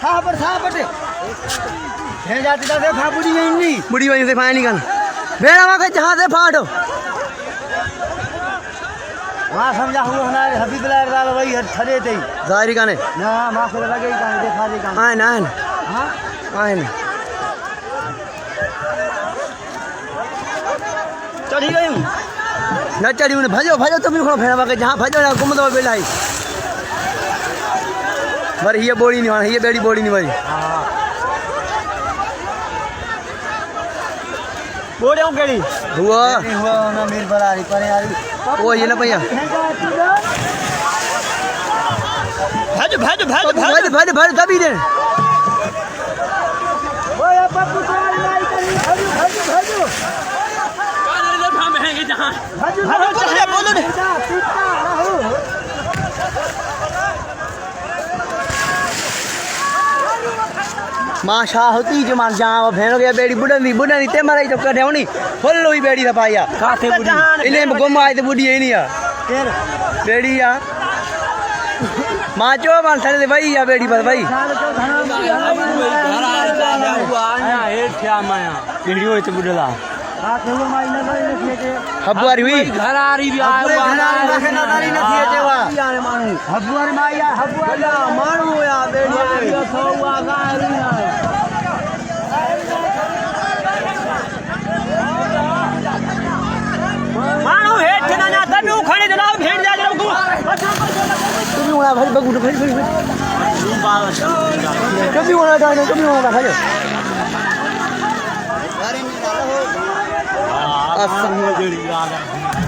साहब है जाती था देखा बुढ़ी वहीं से फाया नहीं कर भेड़ा वहाँ के जहाँ से फाटो वहाँ समझा हुआ हमारे हबीब लाल वही खड़े थे जाहिर का नहीं ना माँ से लगे ही कहाँ देखा दे कहाँ आए ना हाँ आए ना चढ़ी गई हूँ न चढ़ी हूँ भजो भजो तुम भी भेड़ा वहाँ के जहाँ भजो ना घूम दो बेलाई पर ये बोड़ी नहीं ये बेड़ी बोड़ी नहीं भाई बोड़े हूँ केड़ी हुआ ना मीर बरारी परे यारी वो ये ना भैया भाजो भाजो भाजो भाजो भाजो भाजो दबी दे ओ या पप्पू तुम्हारी माई करी भाजो भाजो भाजो काले ले हम हैंगे जहां भाजो भाजो बोलो ने माशा होती जो मान जहाँ भेड़ों के बेड़ी बुढ़नी ते मारे तो कटे होनी फुल लोई बेड़ी था पाया काथे बुढ़ी इन्हें गुम आए तो बुढ़ी है नहीं यार बेड़ी या माँ चो मान सारे भाई या बेड़ी पर भाई बेड़ी हो तो बुढ़ला हबुआरी हुई घर आ रही भी हबुआरी माया हबुआरी मारू या बेड़ी मानो हेठ ना ना तनु खाने जनाब भेड़ जा जरा तुम होना भाई बगुड़ भाई कभी होना था कभी होना था असम में जड़ी